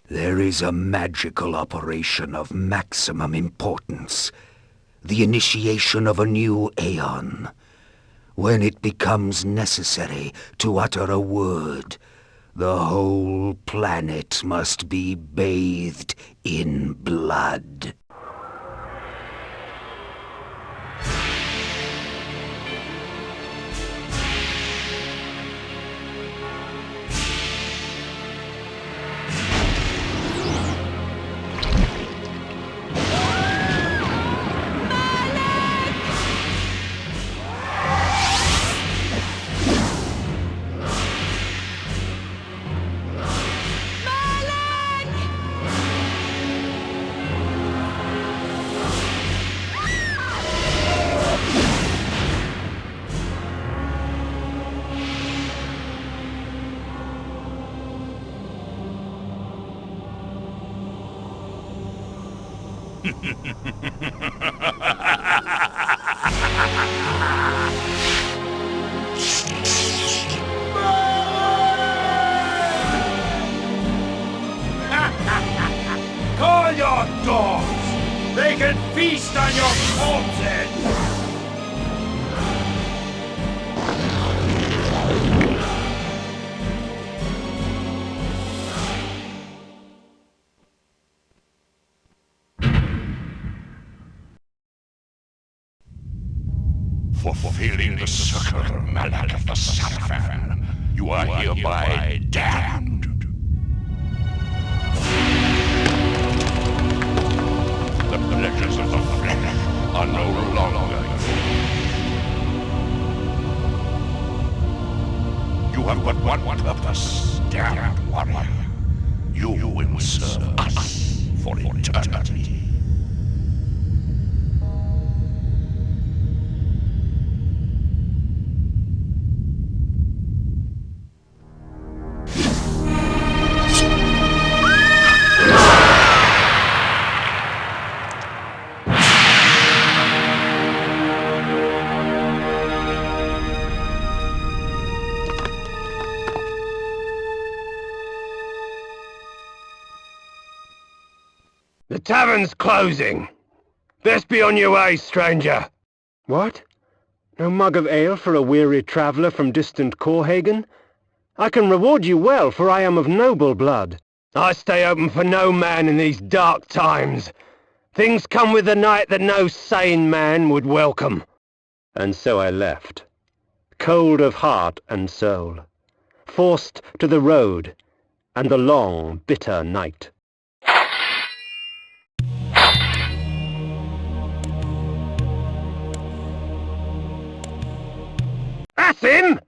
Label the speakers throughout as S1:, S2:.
S1: There is a magical operation of maximum importance. The initiation of a new aeon. When it becomes necessary to utter a word, the whole planet must be bathed in blood.
S2: Call your dogs! They can feast on your corpses!
S3: For fulfilling the circle mallet of the Sarafan, you are hereby damned. The pleasures of the flesh are no longer yours. You have but one purpose, damned warrior. You will serve us for eternity.
S4: The tavern's closing. Best be on your way, stranger. What? No mug of ale for a weary traveller from distant Corhagen? I can reward you well, for I am of noble blood. I stay open for no man in these dark times. Things come with the night that no sane man would welcome. And so I left, cold of heart and soul, forced to the road and the long, bitter night. That's him!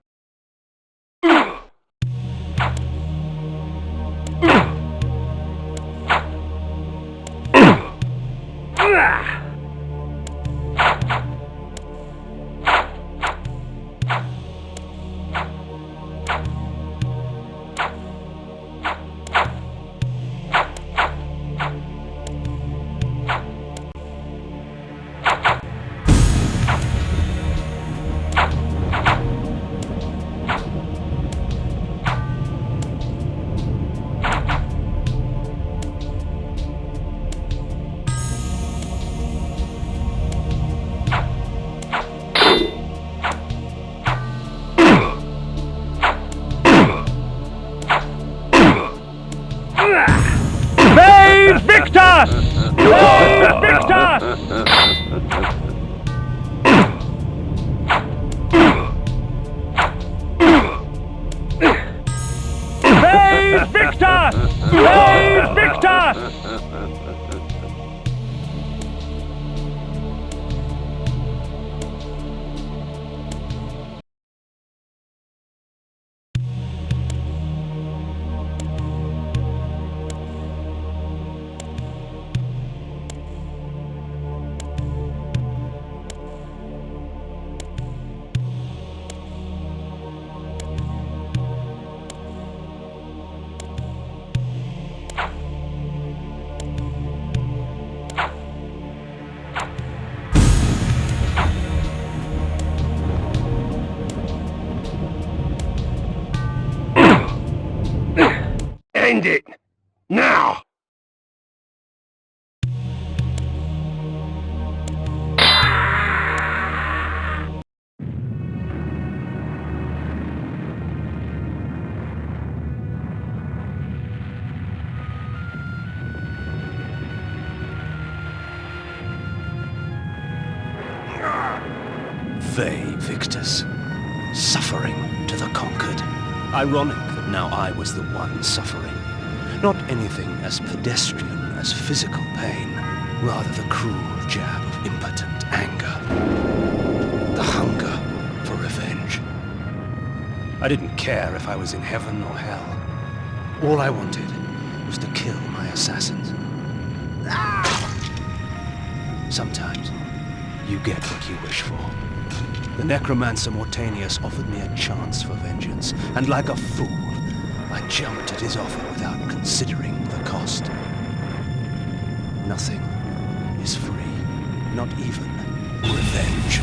S4: it! Now!
S5: They, Victus. Suffering to the conquered. Ironic that now I was the one suffering. Not anything as pedestrian as physical pain, rather the cruel jab of impotent anger. The hunger for revenge. I didn't care if I was in heaven or hell. All I wanted was to kill my assassins. Sometimes you get what you wish for. The necromancer Mortanius offered me a chance for vengeance, and like a fool, I jumped at his offer without considering the cost. Nothing is free, not even revenge.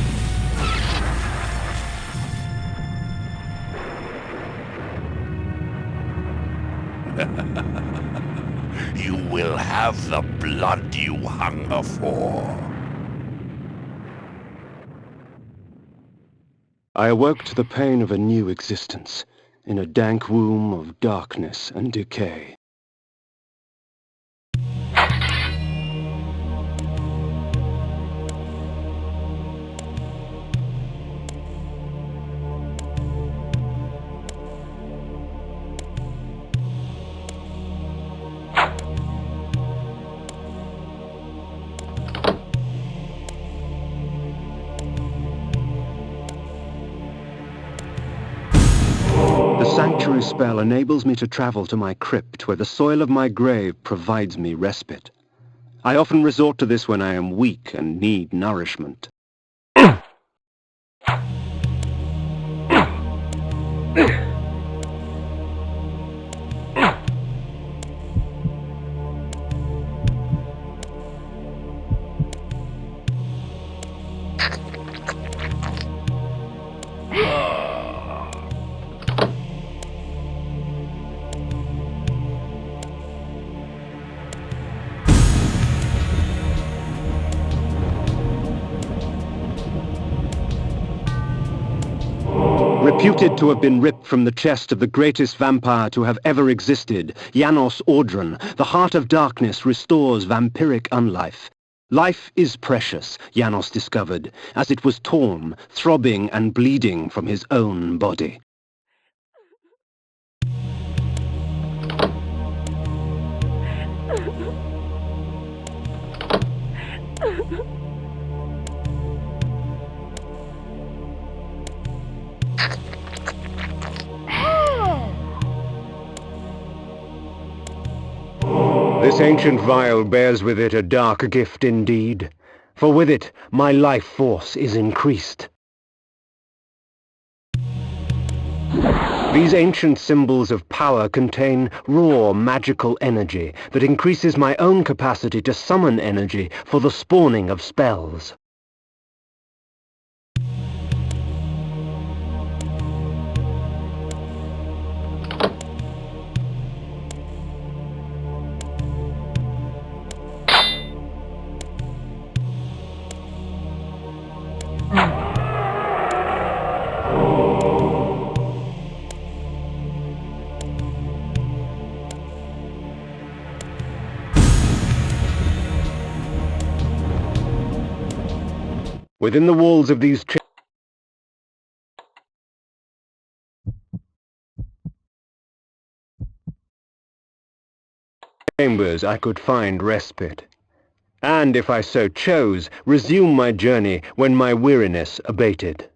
S3: You will have the blood you hunger for.
S4: I awoke to the pain of a new existence, in a dank womb of darkness and decay. The Sanctuary spell enables me to travel to my crypt, where the soil of my grave provides me respite. I often resort to this when I am weak and need nourishment. Reputed to have been ripped from the chest of the greatest vampire to have ever existed, Janos Audron, the heart of darkness restores vampiric unlife. Life is precious, Janos discovered, as it was torn, throbbing and bleeding from his own body. This ancient vial bears with it a dark gift indeed, for with it my life force is increased. These ancient symbols of power contain raw magical energy that increases my own capacity to summon energy for the spawning of spells. Within the walls of these chambers I could find respite, and if I so chose, resume my journey when my weariness abated.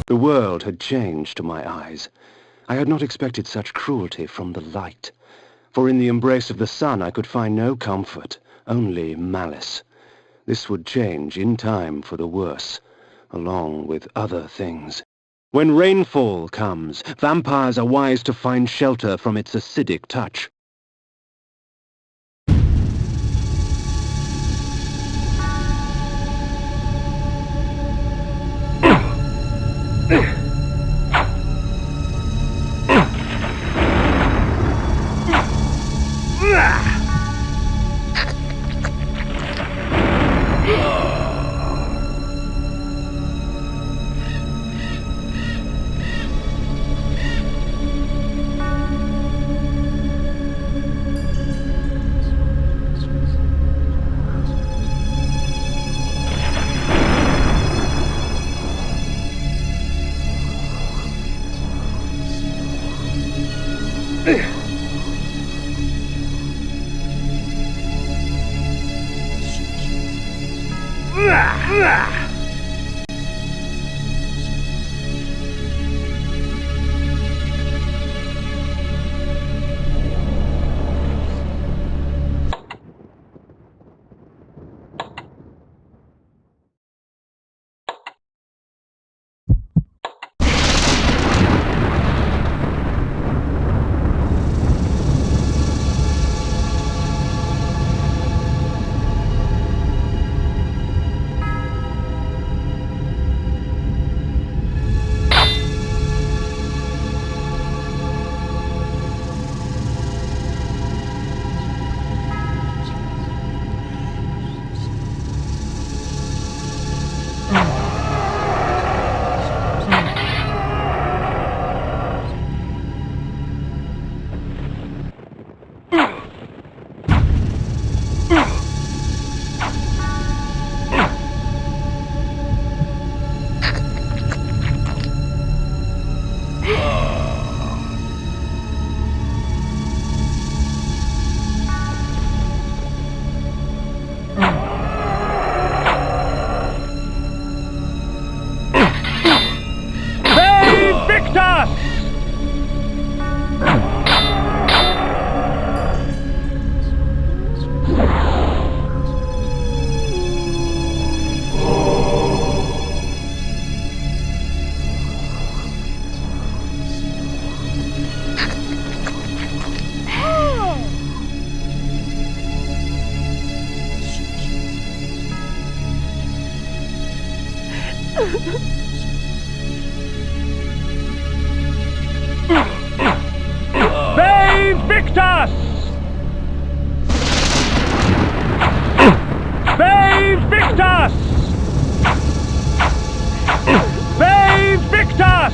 S4: The world had changed to my eyes. I had not expected such cruelty from the light. For in the embrace of the sun I could find no comfort, only malice. This would change in time for the worse, along with other things. When rainfall comes, vampires are wise to find shelter from its acidic touch.
S2: Save Victus! Save Victus! Save Victus!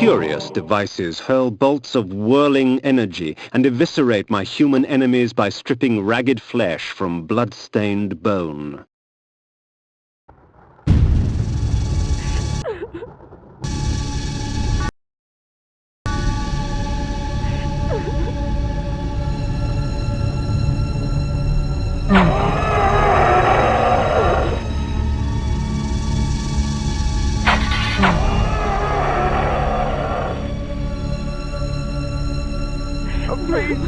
S4: curious devices hurl bolts of whirling energy and eviscerate my human enemies by stripping ragged flesh from blood-stained bone.
S6: Please,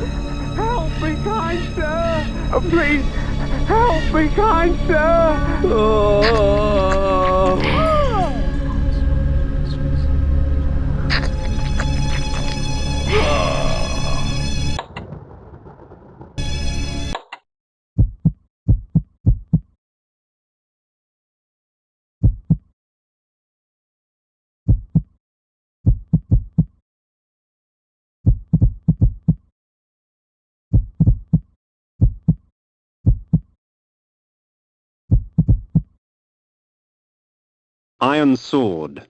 S6: help me, kind sir! Please, help me, kind sir!
S4: Iron Sword.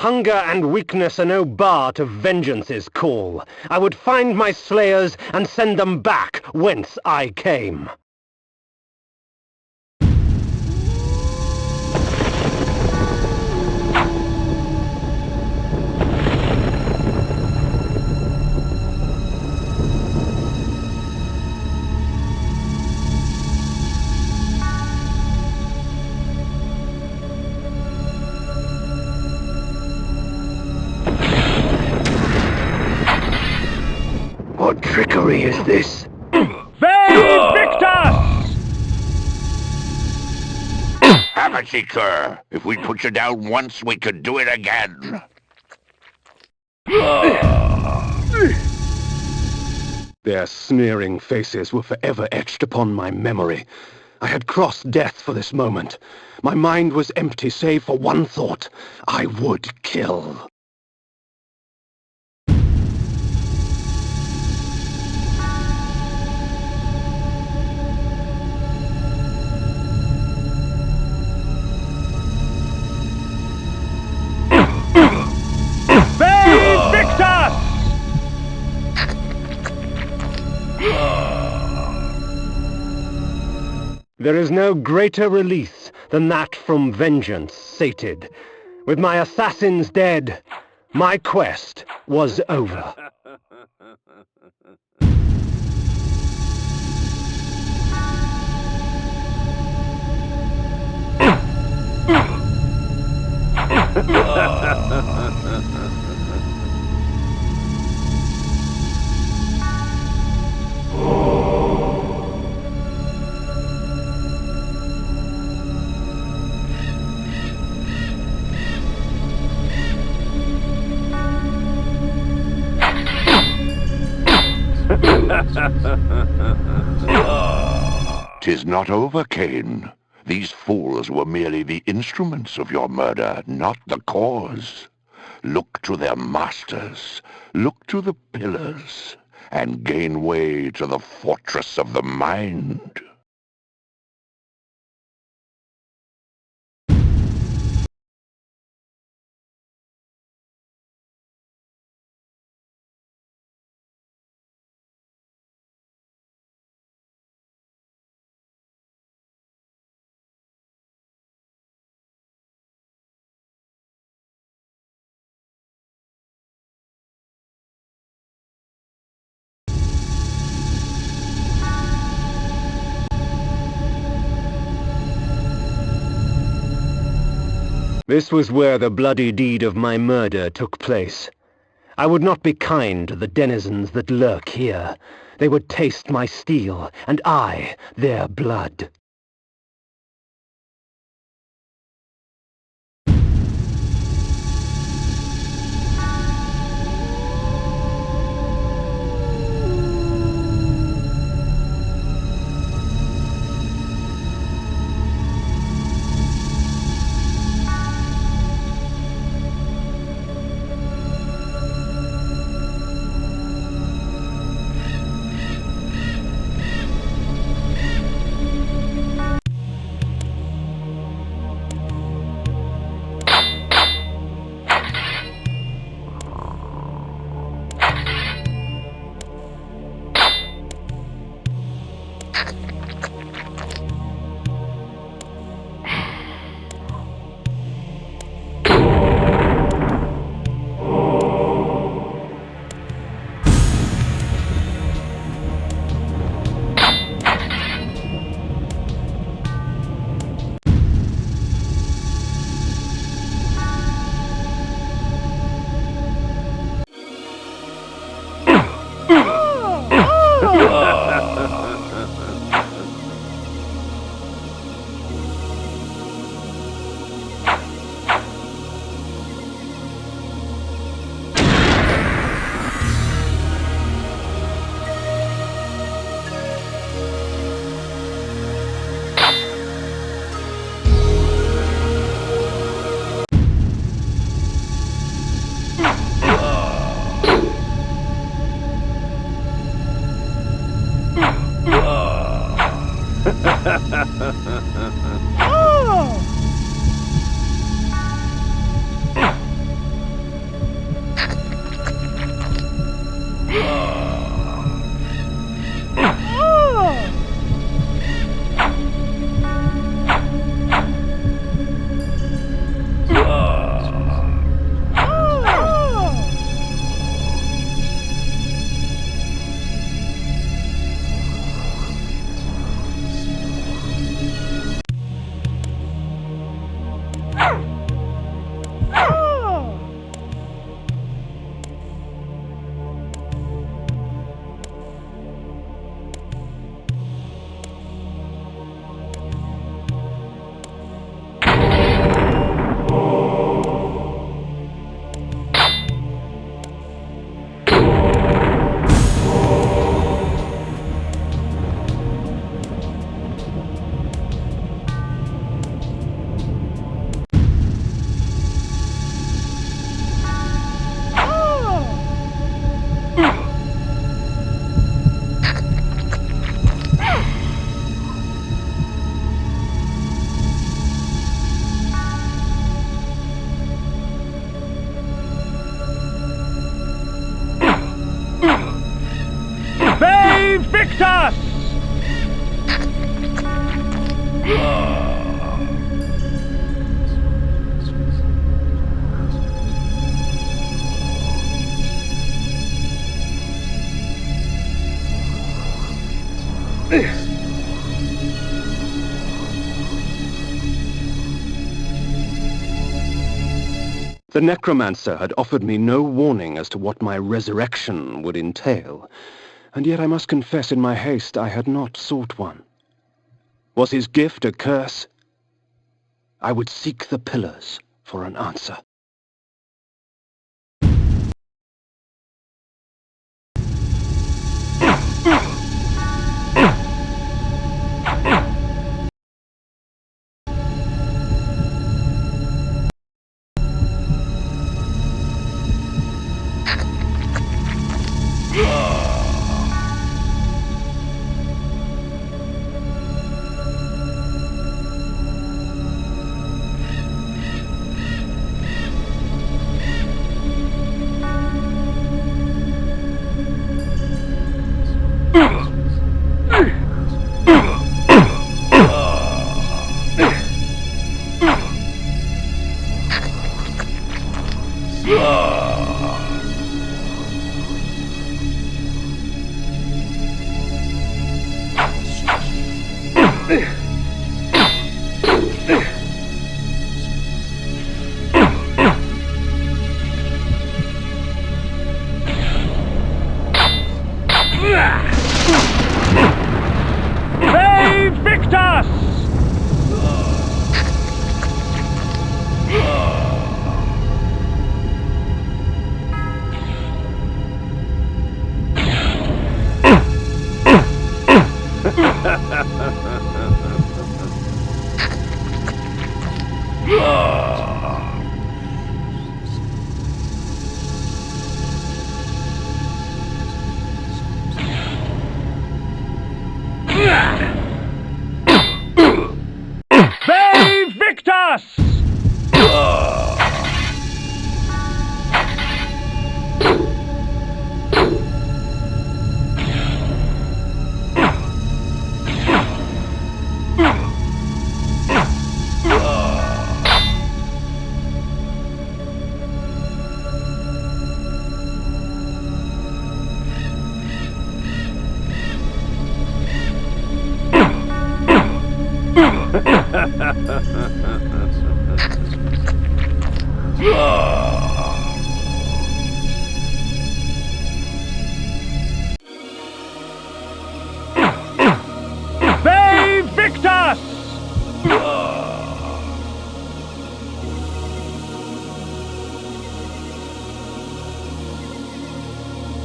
S4: Hunger and weakness are no bar to vengeance's call. I would find my slayers and send them back whence I came. What trickery is this?
S2: Victor!
S3: Amateur! If we put you down once, we could do it again.
S4: Their sneering faces were forever etched upon my memory. I had crossed death for this moment. My mind was empty save for one thought. I would kill. There is no greater release than that from vengeance sated. With my assassins dead, my quest was over.
S3: "'Tis not over, Kain. These fools were merely the instruments of your murder, not the cause. Look to their masters, look to the pillars, and gain way to the fortress of the mind."
S4: This was where the bloody deed of my murder took place. I would not be kind to the denizens that lurk here. They would taste my steel, and I their blood. The necromancer had offered me no warning as to what my resurrection would entail, and yet I must confess in my haste I had not sought one. Was his gift a curse? I would seek the pillars for an answer.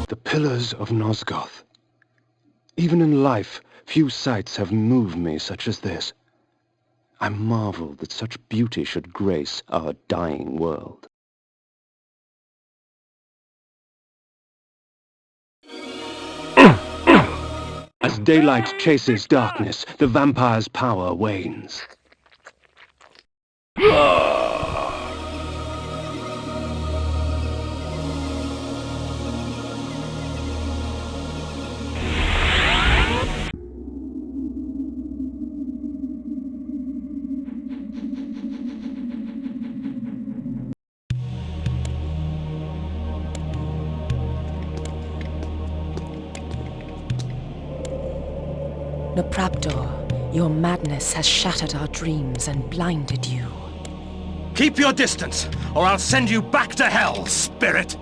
S4: The pillars of Nosgoth. Even in life, few sights have moved me such as this. I marvel that such beauty should grace our dying world. As daylight chases darkness, the vampire's power wanes.
S7: Nopraptor, your madness has shattered our dreams and blinded you.
S5: Keep your distance, or I'll send you back to hell, spirit!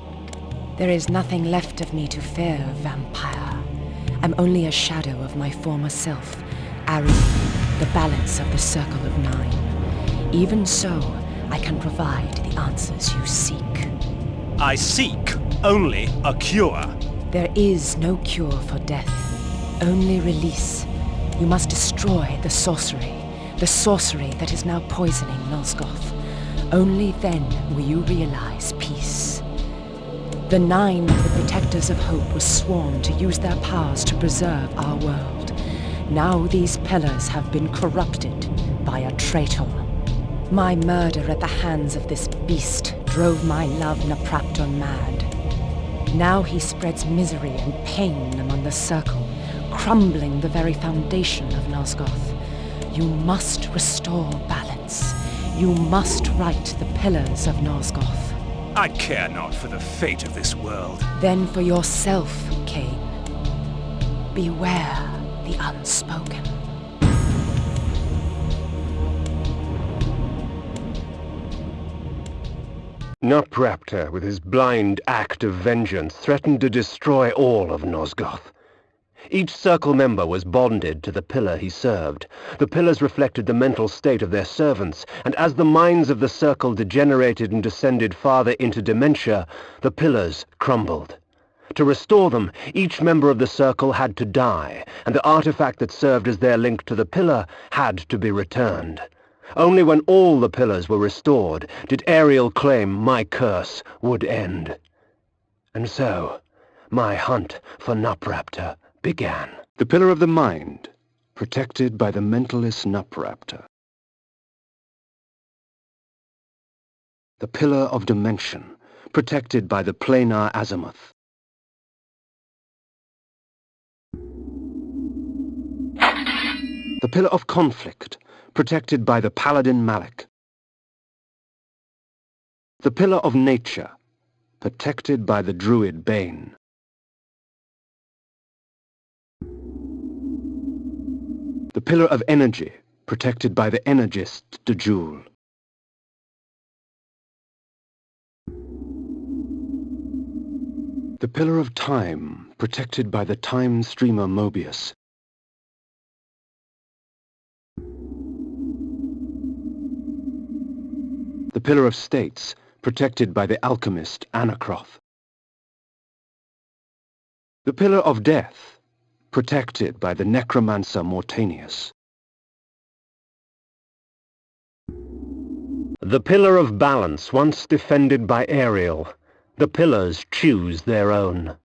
S7: There is nothing left of me to fear, vampire. I'm only a shadow of my former self, Ari, the balance of the Circle of Nine. Even so, I can provide the answers you seek.
S5: I seek only a cure.
S7: There is no cure for death, only release. You must destroy the sorcery that is now poisoning Nosgoth. Only then will you realize peace. The Nine, the Protectors of Hope, were sworn to use their powers to preserve our world. Now these pillars have been corrupted by a traitor. My murder at the hands of this beast drove my love Nopraptor mad. Now he spreads misery and pain among the Circle, crumbling the very foundation of Nosgoth. You must restore balance. You must right the pillars of Nosgoth.
S5: I care not for the fate of this world.
S7: Then for yourself, Kain. Beware. the unspoken.
S4: Nupraptor, with his blind act of vengeance, threatened to destroy all of Nosgoth. Each Circle member was bonded to the pillar he served. The pillars reflected the mental state of their servants, and as the minds of the Circle degenerated and descended farther into dementia, the pillars crumbled. To restore them, each member of the Circle had to die, and the artifact that served as their link to the pillar had to be returned. Only when all the pillars were restored did Ariel claim my curse would end. And so, my hunt for Nupraptor began.
S5: The pillar of the mind, protected by the mentalist Nupraptor. The pillar of dimension, protected by the planar azimuth. The pillar of conflict, protected by the paladin Malik. The pillar of nature, protected by the druid Bane. The pillar of energy, protected by the energist Dejul. The pillar of time, protected by the time streamer Mobius. The pillar of states, protected by the alchemist Anacroth. The pillar of death, protected by the necromancer Mortanius.
S4: The pillar of balance, once defended by Ariel. The pillars choose their own.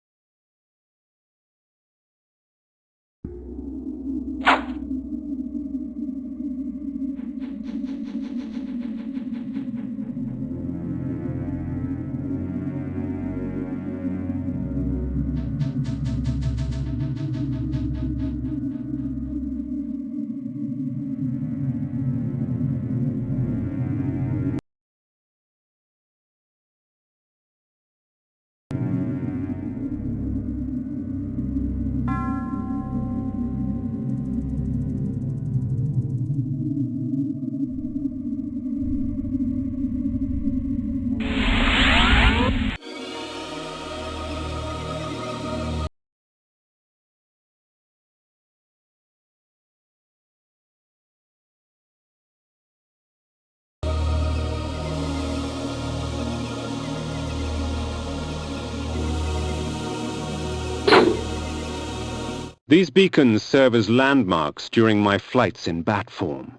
S5: These beacons serve as landmarks during my flights in bat form.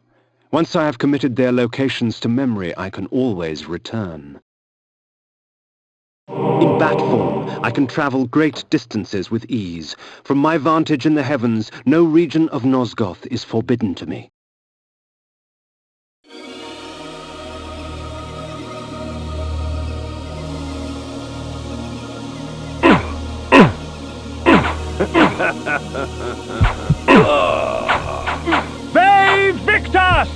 S5: Once I have committed their locations to memory, I can always return. In bat form, I can travel great distances with ease. From my vantage in the heavens, no region of Nosgoth is forbidden to me.
S2: They Victus!